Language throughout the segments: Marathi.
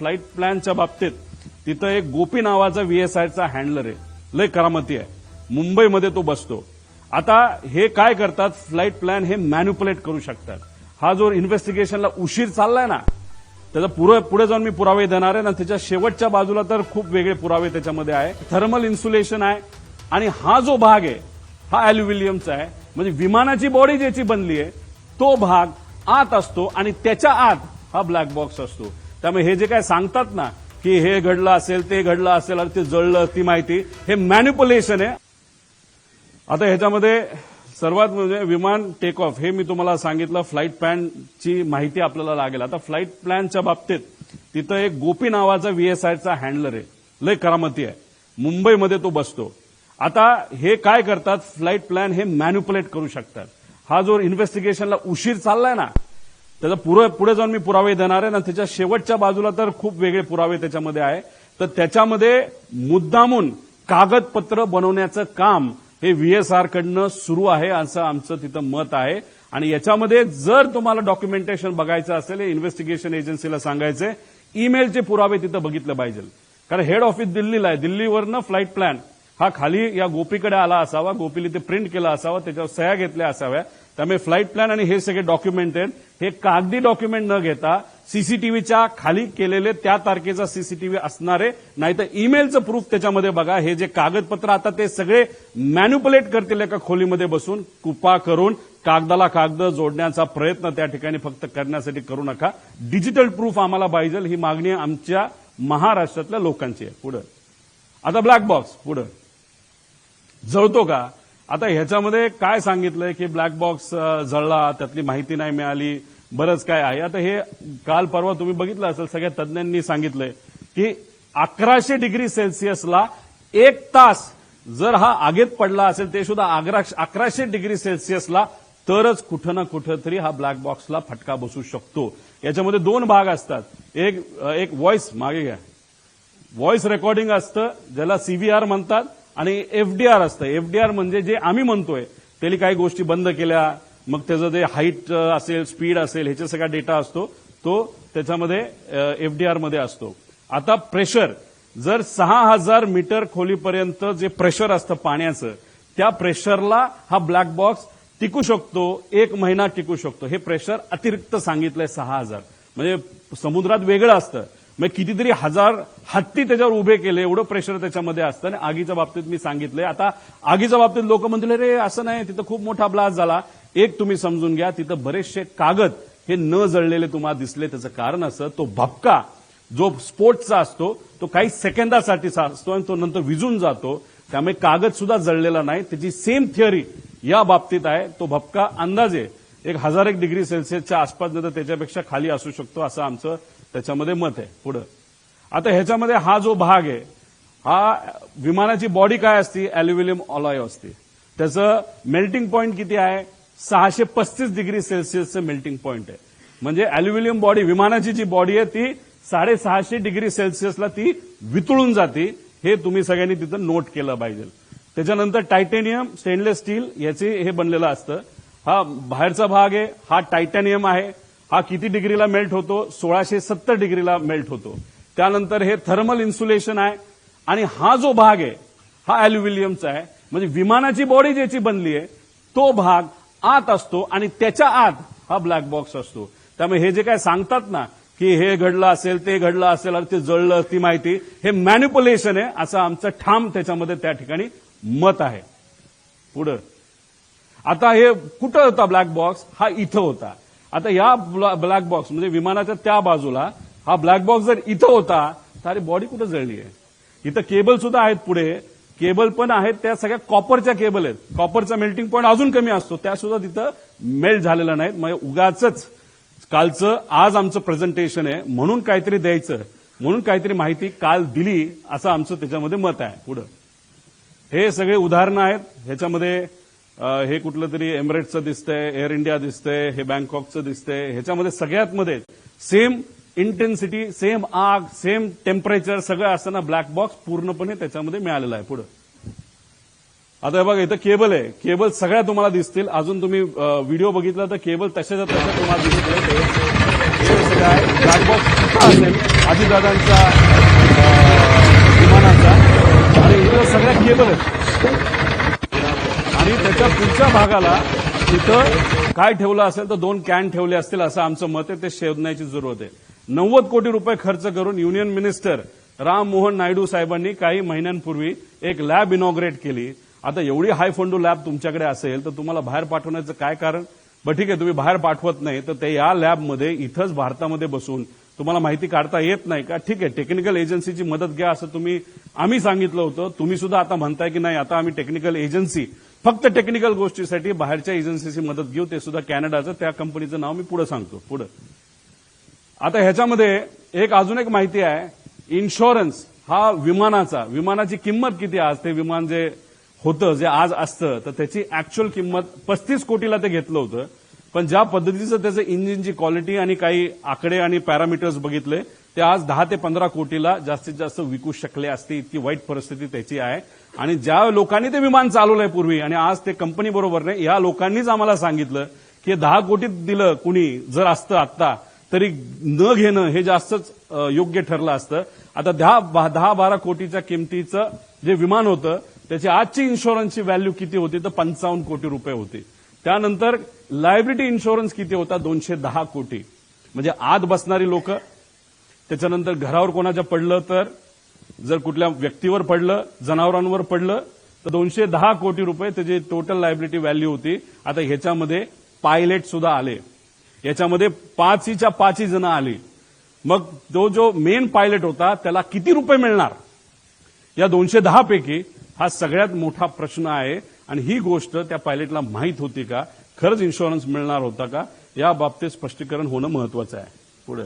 फ्लाईट प्लॅनच्या बाबतीत तिथं एक गोपी नावाचा व्हीएसआयचा हँडलर आहे, लय करामती आहे, मुंबईमध्ये तो बसतो. आता हे काय करतात, फ्लाईट प्लॅन हे मॅन्युप्युलेट करू शकतात. हा जो इन्व्हेस्टिगेशनला उशीर चाललाय ना, त्याचा पुढे जाऊन मी पुरावे देणार आहे ना, त्याच्या शेवटच्या बाजूला तर खूप वेगळे पुरावे त्याच्यामध्ये आहे. थर्मल इन्सुलेशन आहे आणि हा जो भाग आहे हा अॅल्युमिनियमचा आहे. म्हणजे विमानाची बॉडी ज्याची बनली आहे तो भाग आत असतो आणि त्याच्या आत हा ब्लॅक बॉक्स असतो. त्यामुळे हे जे काय सांगतात ना की हे घडलं असेल ते घडलं असेल आणि ते जळलं, ती माहिती हे मॅन्युप्युलेशन आहे. आता ह्याच्यामध्ये सर्वात म्हणजे विमान टेक ऑफ हे मी तुम्हाला सांगितलं, फ्लाईट प्लॅनची माहिती आपल्याला लागेल. आता फ्लाईट प्लॅनच्या बाबतीत तिथं एक गोपी नावाचा व्हीएसआयचा हँडलर आहे, लय करामती आहे, मुंबईमध्ये तो बसतो. आता हे काय करतात, फ्लाईट प्लॅन हे मॅन्युप्युलेट करू शकतात. हा जो इन्व्हेस्टिगेशनला उशीर चाललाय ना, त्याचा पुढे जाऊन मी पुरावे देणार आहे ना, त्याच्या शेवटच्या बाजूला तर खूप वेगळे पुरावे त्याच्यामध्ये आहे. तर त्याच्यामध्ये मुद्दामून कागदपत्र बनवण्याचं काम हे व्हीएसआर कडनं सुरू आहे असं आमचं तिथं मत आहे. आणि याच्यामध्ये जर तुम्हाला डॉक्युमेंटेशन बघायचं असेल, इन्व्हेस्टिगेशन एजन्सीला सांगायचे ईमेलचे पुरावे तिथं बघितले पाहिजे. कारण हेड ऑफिस दिल्लीला आहे, दिल्लीवरनं फ्लाईट प्लॅन हा खाली या गोपीकडे आला असावा, गोपीने ते प्रिंट केला असावा, त्याच्यावर सह्या घेतल्या असाव्या. त्यामुळे फ्लाईट प्लॅन आणि हे सगळे डॉक्युमेंटेड, हे कागदी डॉक्युमेंट न घेता सीसीटीव्हीच्या खाली केलेले त्या तारखेचा सीसीटीव्ही असणारे, नाहीतर ईमेलचं प्रूफ त्याच्यामध्ये बघा. हे जे कागदपत्र आता ते सगळे मॅन्युप्युलेट करतील एका खोलीमध्ये बसून, कुपा करून कागदाला कागद जोडण्याचा प्रयत्न त्या ठिकाणी फक्त करण्यासाठी करू नका. डिजिटल प्रूफ आम्हाला पाहिजे, ही मागणी आमच्या महाराष्ट्रातल्या लोकांची आहे. पुढे आता ब्लॅक बॉक्स पुढे जळतो का? आता ह्याच्यामध्ये काय सांगितलंय की ब्लॅक बॉक्स जळला, त्यातली माहिती नाही मिळाली, बरंच काय आहे. आता हे काल परवा तुम्ही बघितलं असेल, सगळ्या तज्ज्ञांनी सांगितलंय की 1100 डिग्री सेल्सिअसला 1 तास जर हा आगीत पडला असेल, ते सुद्धा 1100 डिग्री सेल्सिअसला, तरच कुठं ना कुठं तरी हा ब्लॅक बॉक्सला फटका बसू शकतो. याच्यामध्ये 2 भाग असतात. एक व्हॉइस, मागे घ्या, व्हॉइस रेकॉर्डिंग असतं ज्याला सीव्हीआर म्हणतात, आणि एफडीआर असतं. एफडीआर म्हणजे जे आम्ही म्हणतोय त्याला काही गोष्टी बंद केल्या, मग त्याचं जे हाईट असेल, स्पीड असेल, ह्याचा सगळा डेटा असतो, तो त्याच्यामध्ये एफडीआर मध्ये असतो. आता प्रेशर, जर 6000 मीटर खोलीपर्यंत जे प्रेशर असतं पाण्याचं, त्या प्रेशरला हा ब्लॅक बॉक्स टिकू शकतो, 1 महिना टिकू शकतो. हे प्रेशर अतिरिक्त सांगितलंय 6000, म्हणजे समुद्रात वेगळं असतं. मग कितीतरी हजार हत्ती त्याच्यावर उभे केले, एवढं प्रेशर त्याच्यामध्ये असतं. आणि आगीच्या बाबतीत मी सांगितलंय. आता आगीच्या बाबतीत लोक म्हणतील रे असं नाही, तिथं खूप मोठा ब्लास्ट झाला. एक तुम्ही समजून घ्या, तिथं बरेचसे कागद हे न जळलेले तुम्हाला दिसले. त्याचं कारण असं, तो भपका जो स्फोटचा असतो तो काही सेकंदासाठी असतो आणि तो नंतर विझून जातो. त्यामुळे कागद सुद्धा जळलेला नाही. त्याची सेम थिअरी या बाबतीत आहे. तो भपका अंदाजे 1001 डिग्री सेल्सिअसच्या आसपास, नंतर त्याच्यापेक्षा खाली असू शकतो, असं आमचं त्याच्यामध्ये मत आहे. पुढे आता ह्याच्यामध्ये हा जो भाग आहे, हा विमानाची बॉडी काय असते, अॅल्युमिनियम अलॉय असते. त्याचं मेल्टिंग पॉईंट किती आहे, 635 डिग्री सेल्सिअसचं मेल्टिंग पॉईंट आहे. म्हणजे अॅल्युमिनियम बॉडी, विमानाची जी बॉडी आहे ती 650 डिग्री सेल्सिअसला ती वितळून जाते. हे तुम्ही सगळ्यांनी तिथं नोट केलं पाहिजे. त्याच्यानंतर टायटॅनियम, स्टेनलेस स्टील याचे हे बनलेलं असतं. हा बाहेरचा भाग आहे, हा टायटॅनियम आहे. हा किती डिग्रीला मेल्ट होतो, 1670 डिग्रीला मेल्ट होतो. त्यानंतर हे थर्मल इन्सुलेशन आहे. आणि हा जो भाग आहे हा अॅल्युमिनियमचा आहे. म्हणजे विमानाची बॉडी ज्याची बनली आहे तो भाग आत असतो आणि त्याच्या आत हा ब्लॅक बॉक्स असतो. त्यामुळे हे जे काय सांगतात ना की हे घडलं असेल ते घडलं असेल आणि ते जळलं, ती माहिती हे मॅन्युप्युलेशन आहे, असं आमचं ठाम त्याच्यामध्ये त्या ठिकाणी मत आहे. पुढे आता हे कुठं होता ब्लॅक बॉक्स, हा इथं होता. आता या ब्लॅक बॉक्स म्हणजे विमानाच्या त्या बाजूला हा ब्लॅक बॉक्स जर इथं होता तर बॉडी कुठं जळली आहे. इथं केबल सुद्धा आहेत, पुढे केबल पण आहेत, त्या सगळ्या कॉपरच्या केबल आहेत. कॉपरचा मेल्टिंग पॉईंट अजून कमी असतो, त्या सुद्धा तिथं मेल्ट झालेला नाहीत. म्हणजे उगाच कालचं आज आमचं प्रेझेंटेशन आहे म्हणून काहीतरी द्यायचं, म्हणून काहीतरी माहिती काल दिली, असं आमचं त्याच्यामध्ये मत आहे. पुढे हे सगळे उदाहरणं आहेत. ह्याच्यामध्ये हे कुठलं तरी एमिरेट्सचं दिसतंय, एअर इंडिया दिसतंय, हे बँकॉकचं दिसतंय. ह्याच्यामध्ये सगळ्यात मध्ये सेम इंटेन्सिटी, सेम आग, सेम टेम्परेचर सगळं असताना ब्लॅक बॉक्स पूर्णपणे त्याच्यामध्ये मिळालेला आहे. पुढे आता हे बघा, इथं केबल आहे. केबल सगळ्या तुम्हाला दिसतील. अजून तुम्ही व्हिडिओ बघितला तर केबल तशाच्या तशा तुम्हाला दिसतील. हे सगळं आहे. ब्लॅक बॉक्स असेल आजीदादांच्या विमानाचा आणि इथं सगळ्या केबल आहेत आणि त्याच्या पुढच्या भागाला तिथं काय ठेवलं असेल तर 2 कॅन ठेवले असतील असं आमचं मत आहे. ते शोधण्याची जरूरत आहे. 90 कोटी रुपये खर्च करून युनियन मिनिस्टर राम मोहन नायडू साहेबांनी काही महिन्यांपूर्वी एक लॅब इनॉग्रेट केली. आता एवढी हाय फंडू लॅब तुमच्याकडे असेल तर तुम्हाला बाहेर पाठवण्याचं काय कारण? बरं ठीक आहे, तुम्ही बाहेर पाठवत नाही तर ते या लॅबमध्ये इथंच भारतामध्ये बसून तुम्हाला माहिती काढता येत नाही का? ठीक आहे, टेक्निकल एजन्सीची मदत घ्या असं आम्ही सांगितलं होतं. तुम्ही सुद्धा आता म्हणताय की नाही आता आम्ही टेक्निकल एजन्सी फक्त टेक्निकल गोष्टीसाठी बाहेरच्या एजन्सीची मदत घेऊ, ते सुद्धा कॅनडाचं. त्या कंपनीचं नाव मी पुढे सांगतो. पुढे आता ह्याच्यामध्ये अजून एक माहिती आहे. इन्शुरन्स हा विमानाची किंमत किती? आज ते विमान जे होतं जे आज असतं तर त्याची ऍक्च्युअल किंमत 35 कोटीला ते घेतलं होतं. पण ज्या पद्धतीचं त्याचं इंजिनची क्वालिटी आणि काही आकडे आणि पॅरामीटर्स बघितले ते आज 10 ते 15 कोटीला जास्तीत जास्त विकू शकले असते. इतकी वाईट परिस्थिती त्याची आहे. आणि ज्या लोकांनी ते विमान चालवलंय पूर्वी आणि आज ते कंपनी बरोबर नाही, या लोकांनीच आम्हाला सांगितलं की 10 कोटीत दिलं कुणी जर असतं आत्ता तरी न घेणं हे जास्तच योग्य ठरलं असतं. आता 10-12 कोटीच्या किमतीचं जे विमान होतं त्याची आजची इन्शुरन्सची व्हॅल्यू किती होती तर 55 कोटी रुपये होती. त्यानंतर लायबिलिटी इन्शुरन्स किती होता? 210 कोटी. म्हणजे आत बसणारी लोक, त्याच्यानंतर घरावर कोणाच्या पडलं तर, जर कुठल्या व्यक्तीवर पडलं, जनावरांवर पडलं तर 210 कोटी रुपये त्याची टोटल लायबिलिटी व्हॅल्यू होती. आता ह्याच्यामध्ये पायलट सुद्धा आले, याच्यामध्ये 5 जण आली. मग तो जो मेन पायलट होता त्याला किती रुपये मिळणार या 210 पैकी? हा सगळ्यात मोठा प्रश्न आहे. आणि ही गोष्ट त्या पायलटला माहीत होती का? खरंच इन्शुरन्स मिळणार होता का? या बाबतीत स्पष्टीकरण होणं महत्वाचं आहे. पुढे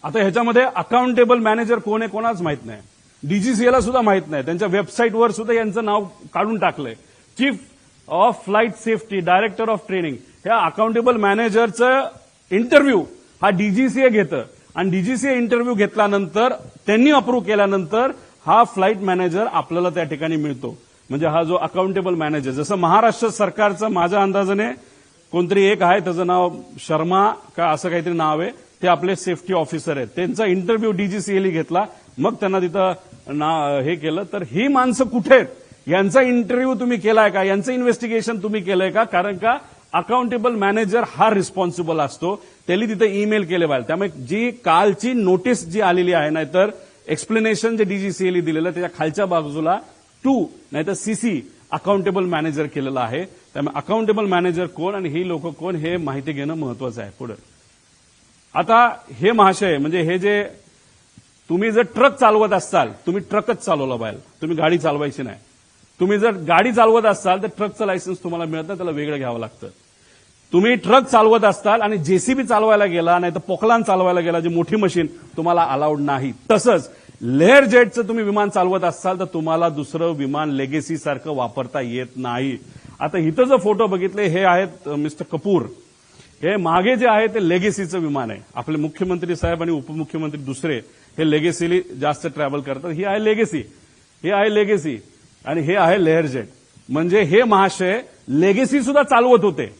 आता ह्याच्यामध्ये अकाउंटेबल मॅनेजर कोण आहे कोणाच माहित नाही. डीजीसीएला सुद्धा माहित नाही. त्यांच्या वेबसाईटवर सुद्धा यांचं नाव काढून टाकलंय. Chief of flight safety, director of training. ह्या अकाउंटेबल मॅनेजरचं इंटरव्ह्यू हा डीजीसीए घेतं आणि डीजीसीए इंटरव्ह्यू घेतल्यानंतर त्यांनी अप्रूव्ह केल्यानंतर हा फ्लाईट मॅनेजर आपल्याला त्या ठिकाणी मिळतो. म्हणजे हा जो अकाउंटेबल मॅनेजर, जसं महाराष्ट्र सरकारचं माझ्या अंदाजाने कोणतरी एक आहे, त्याचं नाव शर्मा का असं काहीतरी नाव आहे, ते आपले सेफ्टी ऑफिसर आहेत. त्यांचा इंटरव्ह्यू डीजीसीएला घेतला, मग त्यांना तिथं हे केलं. तर ही माणसं कुठे आहेत? यांचा इंटरव्ह्यू तुम्ही केलाय का? यांचं इन्व्हेस्टिगेशन तुम्ही केलंय का? कारण का अकाउंटेबल मॅनेजर हा रिस्पॉन्सिबल असतो. त्यांनी तिथे ईमेल केले पाहिजे. त्यामुळे जी कालची नोटीस जी आलेली आहे, नाहीतर एक्सप्लेनेशन जे डीजीसीएला दिलेलं त्याच्या खालच्या बाजूला 2 नाहीतर सीसी अकाउंटेबल मॅनेजर केलेलं आहे. त्यामुळे अकाउंटेबल मॅनेजर कोण आणि ही लोक कोण हे माहिती घेणं महत्वाचं आहे. पुढे आता हे महाशय म्हणजे हे जे तुम्ही जर ट्रक चालवत असाल, तुम्ही ट्रकच चालवला पाहिजे, तुम्ही गाडी चालवायची नाही. तुम्ही जर गाडी चालवत असाल तर ट्रकचं लायसन्स तुम्हाला मिळत नाही, त्याला वेगळं घ्यावं लागतं. तुम्ही ट्रक चालवत असताल आणि जेसीबी चालवायला गेला नाही तर पोकलान चालवायला गेला, जी मोठी मशीन, तुम्हाला अलाउड नाही. तसंच लेअर जेटचं तुम्ही विमान चालवत असाल तर तुम्हाला दुसरं विमान लेगेसी सारखं वापरता येत नाही. आता इथं जो फोटो बघितले हे आहेत मिस्टर कपूर. हे मागे जे आहे ते लेगेसीचं विमान आहे. आपले मुख्यमंत्री साहेब आणि उपमुख्यमंत्री दुसरे हे लेगेसीली जास्त ट्रॅव्हल करतात. ही आहे लेगेसी, हे आहे लेगेसी आणि हे आहे लेअर जेट. म्हणजे हे महाशय लेगेसी सुद्धा चालवत होते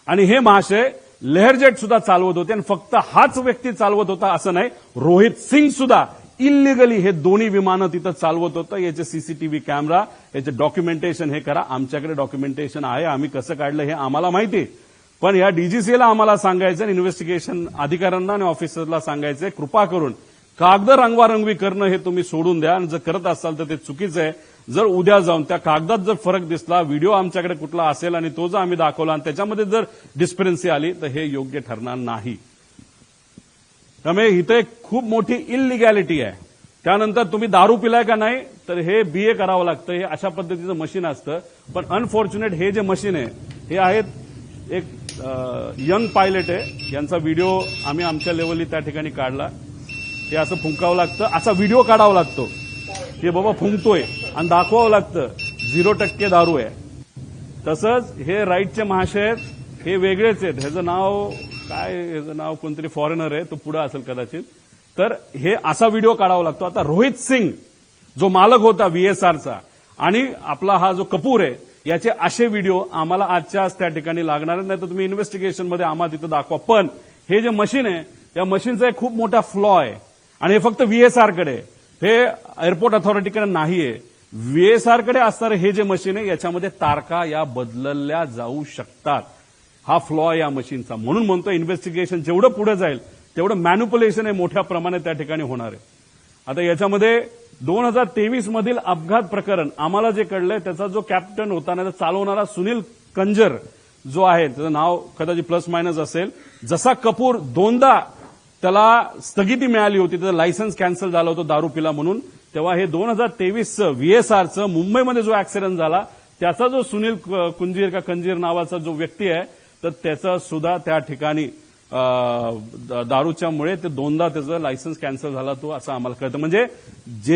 आणि हे महाशय लेअर जेट सुद्धा चालवत होते. आणि फक्त हाच व्यक्ती चालवत होता असं नाही, रोहित सिंग सुद्धा इलिगली हे दोन्ही विमानं तिथं चालवत होतं. याचे सीसीटीव्ही कॅमेरा, याचे डॉक्युमेंटेशन हे करा. आमच्याकडे डॉक्युमेंटेशन आहे, आम्ही कसं काढलं हे आम्हाला माहिती. पण या डीजीसीएला आम्हाला सांगायचं आणि इन्व्हेस्टिगेशन अधिकाऱ्यांना आणि ऑफिसरला सांगायचंय, कृपा करून कागद रंगवारंगवी करणं हे तुम्ही सोडून द्या. आणि जर करत असाल तर ते चुकीचं आहे. जर उद्या जाऊन त्या कागदात जर फरक दिसला, व्हिडिओ आमच्याकडे कुठला असेल आणि तो जर आम्ही दाखवला आणि त्याच्यामध्ये जर डिस्क्रिपन्सी आली तर हे योग्य ठरणार नाही. त्यामुळे इथं एक खूप मोठी इलिगॅलिटी आहे. त्यानंतर तुम्ही दारू पिलाय का नाही तर हे बीए करावं लागतं. हे अशा पद्धतीचं मशीन असतं. पण अनफॉर्च्युनेट हे जे मशीन आहे हे आहेत एक यंग पायलट आहे, यांचा व्हिडिओ आम्ही आमच्या लेवलनी त्या ठिकाणी काढला. हे असं फुंकावं लागतं, असा व्हिडिओ काढावा लागतो की बाबा फुंकतोय आणि दाखवावं लागतं 0% दारू आहे. तसंच हे राईटचे महाशय आहेत, हे वेगळेच आहेत. ह्याचं नाव काय, ह्याचं नाव कोणतरी फॉरेनर आहे, तो पुढे असेल कदाचित. तर हे असा व्हिडिओ काढावा लागतो. आता रोहित सिंग जो मालक होता व्हीएसआरचा आणि आपला हा जो कपूर आहे, याचे असे व्हिडिओ आम्हाला आजच्या आज त्या ठिकाणी लागणार नाही तर तुम्ही इन्व्हेस्टिगेशनमध्ये आम्हाला तिथं दाखवा. पण हे जे मशीन आहे या मशीनचा एक खूप मोठा फ्लॉ आहे आणि हे फक्त व्हीएसआर कडे आहे. हे एअरपोर्ट अथॉरिटीकडे नाहीये. व्हीएसआर कडे असणारे हे जे मशीन आहे याच्यामध्ये तारखा या बदलल्या जाऊ शकतात. हा फ्लॉ या मशीनचा. म्हणून म्हणतो इन्व्हेस्टिगेशन जेवढं पुढे जाईल तेवढं मॅन्युप्युलेशन हे मोठ्या प्रमाणात त्या ठिकाणी होणार आहे. आता याच्यामध्ये 2023 मधील अपघात प्रकरण आम्हाला जे कळलंय त्याचा जो कॅप्टन होता ना चालवणारा सुनील कंजर जो आहे त्याचं नाव कदाचित प्लस मायनस असेल. जसा कपूर दोनदा त्याला स्थगिती मिळाली होती, त्याचं लायसन्स कॅन्सल झालं होतं दारू पिला म्हणून, तेव्हा हे 2023चं व्हीएसआरचं मुंबईमध्ये जो ऍक्सिडेंट झाला त्याचा जो सुनील कुंजीर का कंजीर नावाचा जो व्यक्ती आहे तर त्याचा सुद्धा त्या ठिकाणी दारूच्यामुळे ते दोनदा त्याचं लायसन्स कॅन्सल झाला तो असं आम्हाला कळतं. म्हणजे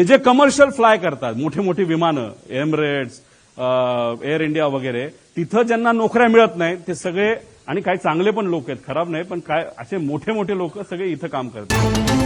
जे कमर्शियल फ्लाय करतात मोठी मोठी विमानं, एमिरेट्स, एअर इंडिया वगैरे, तिथं ज्यांना नोकऱ्या मिळत नाही ते सगळे, आणि काही चांगले पण लोक आहेत, खराब नाही, पण काय असे मोठे मोठे लोक सगळे इथं काम करतात.